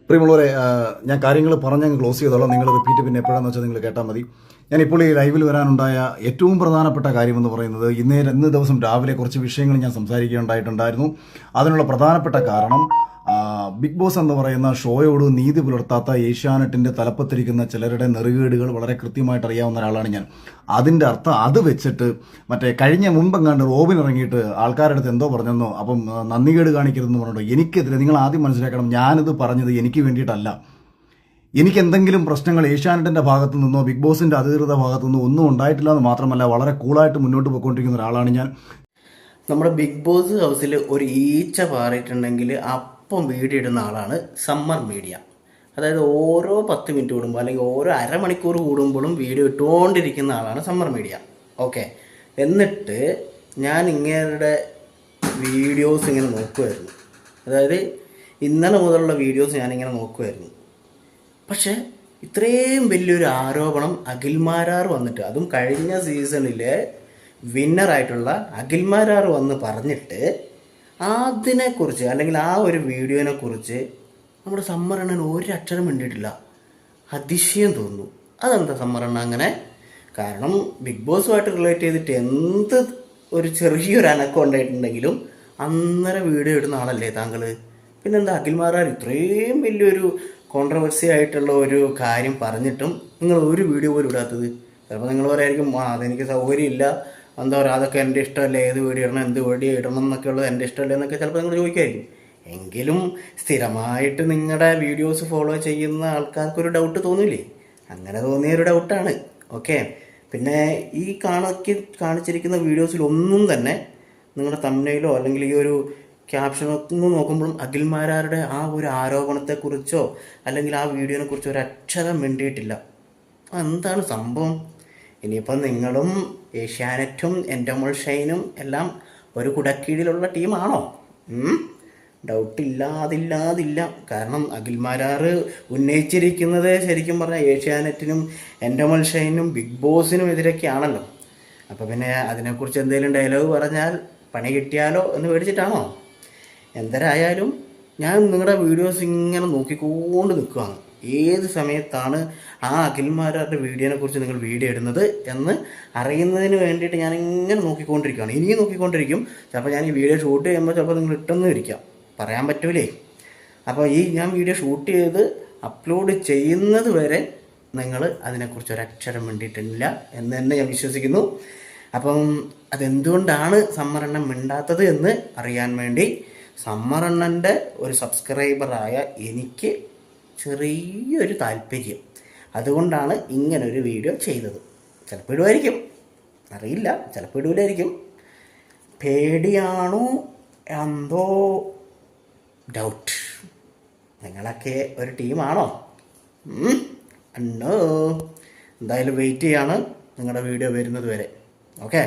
പ്രിയമുള്ളവരെ, ഞാൻ കാര്യങ്ങൾ പറഞ്ഞങ്ങ് ക്ലോസ് ചെയ്തോളാം. നിങ്ങൾ റിപ്പീറ്റ് പിന്നെ എപ്പോഴാണെന്ന് വെച്ചാൽ നിങ്ങൾ കേട്ടാൽ മതി. ഞാനിപ്പോൾ ഈ ലൈവിൽ വരാനുണ്ടായ ഏറ്റവും പ്രധാനപ്പെട്ട കാര്യമെന്ന് പറയുന്നത് ഇന്ന് ദിവസം രാവിലെ കുറച്ച് വിഷയങ്ങൾ ഞാൻ സംസാരിക്കുകയുണ്ടായിട്ടുണ്ടായിരുന്നു. അതിനുള്ള പ്രധാനപ്പെട്ട കാരണം ബിഗ് ബോസ് എന്ന് പറയുന്ന ഷോയോട് നീതി പുലർത്താത്ത ഏഷ്യാനെറ്റിൻ്റെ തലപ്പത്തിരിക്കുന്ന ചിലരുടെ നെറുകേടുകൾ വളരെ കൃത്യമായിട്ട് അറിയാവുന്ന ഒരാളാണ് ഞാൻ. അതിൻ്റെ അർത്ഥം അത് വെച്ചിട്ട് കഴിഞ്ഞ മുമ്പെങ്ങാണ്ട് റോബിൻ ഇറങ്ങിയിട്ട് ആൾക്കാരുടെ അടുത്ത് എന്തോ പറഞ്ഞെന്നോ, അപ്പം നന്ദികേട് കാണിക്കരുതെന്ന് പറഞ്ഞിട്ടോ. എനിക്കെതിരെ നിങ്ങൾ ആദ്യം മനസ്സിലാക്കണം, ഞാനിത് പറഞ്ഞത് എനിക്ക് വേണ്ടിയിട്ടല്ല. എനിക്ക് എന്തെങ്കിലും പ്രശ്നങ്ങൾ ഏഷ്യാനെറ്റിൻ്റെ ഭാഗത്തു നിന്നോ ബിഗ് ബോസിൻ്റെ അധികൃത ഭാഗത്തു നിന്നോ ഒന്നും ഉണ്ടായിട്ടില്ല എന്ന് മാത്രമല്ല, വളരെ കൂളായിട്ട് മുന്നോട്ട് പോയിക്കൊണ്ടിരിക്കുന്ന ഒരാളാണ് ഞാൻ. നമ്മുടെ ബിഗ് ബോസ് ഹൗസിൽ ഒരു ഈച്ച പാറിയിട്ടുണ്ടെങ്കിൽ അപ്പം വീഡിയോ ഇടുന്ന ആളാണ് സമ്മർ മീഡിയ. അതായത് ഓരോ 10 മിനിറ്റ് കൂടുമ്പോൾ അല്ലെങ്കിൽ ഓരോ അരമണിക്കൂർ കൂടുമ്പോഴും വീഡിയോ ഇട്ടുകൊണ്ടിരിക്കുന്ന ആളാണ് സമ്മർ മീഡിയ. ഓക്കെ, എന്നിട്ട് ഞാൻ ഇങ്ങയുടെ വീഡിയോസ് ഇങ്ങനെ നോക്കുമായിരുന്നു. അതായത് ഇന്നലെ മുതലുള്ള വീഡിയോസ് ഞാനിങ്ങനെ നോക്കുമായിരുന്നു. പക്ഷേ ഇത്രയും വലിയൊരു ആരോപണം അഖിൽമാരാർ വന്നിട്ട്, അതും കഴിഞ്ഞ സീസണിലെ വിന്നറായിട്ടുള്ള അഖിൽമാരാർ വന്ന് പറഞ്ഞിട്ട് അതിനെക്കുറിച്ച് അല്ലെങ്കിൽ ആ ഒരു വീഡിയോനെക്കുറിച്ച് നമ്മുടെ സമ്മറണ്ണൻ ഒരക്ഷരം വേണ്ടിയിട്ടില്ല. അതിശയം തോന്നുന്നു. അതെന്താ സമ്മറണ്ണ അങ്ങനെ? കാരണം ബിഗ് ബോസുമായിട്ട് റിലേറ്റ് ചെയ്തിട്ട് എന്ത് ഒരു ചെറിയൊരു അനക്കം ഉണ്ടായിട്ടുണ്ടെങ്കിലും അന്നേരം വീഡിയോ ഇടുന്ന ആളല്ലേ താങ്കൾ? പിന്നെന്താ അഖിൽമാരാർ ഇത്രയും വലിയൊരു കോൺട്രവേഴ്സി ആയിട്ടുള്ള ഒരു കാര്യം പറഞ്ഞിട്ടും നിങ്ങൾ ഒരു വീഡിയോ പോലും ഇടാത്തത്? ചിലപ്പോൾ നിങ്ങൾ പറയായിരിക്കും, അതെനിക്ക് സൗകര്യമില്ല, എന്താ പറയുക, അതൊക്കെ എൻ്റെ ഇഷ്ടമല്ലേ, ഏത് വീഡിയോ ഇടണം, എന്ത് വീഡിയോ ഇടണം എന്നൊക്കെ ഉള്ളത് എൻ്റെ ഇഷ്ടമല്ലേ എന്നൊക്കെ ചിലപ്പോൾ നിങ്ങൾ ചോദിക്കുമായിരിക്കും. എങ്കിലും സ്ഥിരമായിട്ട് നിങ്ങളുടെ വീഡിയോസ് ഫോളോ ചെയ്യുന്ന ആൾക്കാർക്കൊരു ഡൗട്ട് തോന്നില്ലേ? അങ്ങനെ തോന്നിയൊരു ഡൗട്ടാണ്. ഓക്കെ, പിന്നെ ഈ കാണിച്ചിരിക്കുന്ന വീഡിയോസിലൊന്നും തന്നെ നിങ്ങളുടെ തംബ്നെയിലോ അല്ലെങ്കിൽ ഈ ഒരു ക്യാപ്ഷനൊന്നും നോക്കുമ്പോഴും അഖിൽമാരാരുടെ ആ ഒരു ആരോപണത്തെക്കുറിച്ചോ അല്ലെങ്കിൽ ആ വീഡിയോനെ കുറിച്ചോ ഒരു അക്ഷരം വേണ്ടിയിട്ടില്ല. എന്താണ് സംഭവം? ഇനിയിപ്പം നിങ്ങളും ഏഷ്യാനെറ്റും എൻഡോമോൾ ഷൈനും എല്ലാം ഒരു കുടക്കീഴിലുള്ള ടീമാണോ? ഡൗട്ടില്ലാതില്ല. കാരണം അഖിൽമാരാർ ഉന്നയിച്ചിരിക്കുന്നത് ശരിക്കും പറഞ്ഞാൽ ഏഷ്യാനെറ്റിനും എൻഡോമോൾ ഷൈനും ബിഗ് ബോസിനും എതിരൊക്കെയാണല്ലോ. അപ്പോൾ പിന്നെ അതിനെക്കുറിച്ച് എന്തെങ്കിലും ഡയലോഗ് പറഞ്ഞാൽ പണി കിട്ടിയാലോ എന്ന് പേടിച്ചിട്ടാണോ? എന്തരായാലും ഞാൻ നിങ്ങളുടെ വീഡിയോസ് ഇങ്ങനെ നോക്കിക്കൊണ്ട് നിൽക്കുകയാണ്. ഏത് സമയത്താണ് ആ അഖിൽമാരാരുടെ വീഡിയോനെ കുറിച്ച് നിങ്ങൾ വീഡിയോ ഇടുന്നത് എന്ന് അറിയുന്നതിന് വേണ്ടിയിട്ട് ഞാൻ ഇങ്ങനെ നോക്കിക്കൊണ്ടിരിക്കുകയാണ്. ഇനിയും നോക്കിക്കൊണ്ടിരിക്കും. ചിലപ്പോൾ ഞാൻ ഈ വീഡിയോ ഷൂട്ട് ചെയ്യുമ്പോൾ ചിലപ്പോൾ നിങ്ങൾ ഇട്ടെന്ന് ഇരിക്കാം, പറയാൻ പറ്റൂലേ. അപ്പോൾ ഞാൻ വീഡിയോ ഷൂട്ട് ചെയ്ത് അപ്ലോഡ് ചെയ്യുന്നത് വരെ നിങ്ങൾ അതിനെക്കുറിച്ച് ഒരക്ഷരം വേണ്ടിയിട്ടില്ല എന്ന് തന്നെ ഞാൻ വിശ്വസിക്കുന്നു. അപ്പം അതെന്തുകൊണ്ടാണ് സമ്മറണ്ണൻ മിണ്ടാത്തത് എന്ന് അറിയാൻ വേണ്ടി സമ്മറണ്ണൻ്റെ ഒരു സബ്സ്ക്രൈബറായ എനിക്ക് ചെറിയൊരു താല്പര്യം, അതുകൊണ്ടാണ് ഇങ്ങനൊരു വീഡിയോ ചെയ്തത്. ചിലപ്പോൾ ഇടുമായിരിക്കും, അറിയില്ല, ചിലപ്പോൾ ഇടൂലായിരിക്കും. പേടിയാണോ എന്തോ ഡൗട്ട്. നിങ്ങളൊക്കെ ഒരു ടീമാണോ? അന്നോ എന്തായാലും വെയിറ്റ് ചെയ്യാണ് നിങ്ങളുടെ വീഡിയോ വരുന്നത് വരെ. ഓക്കെ.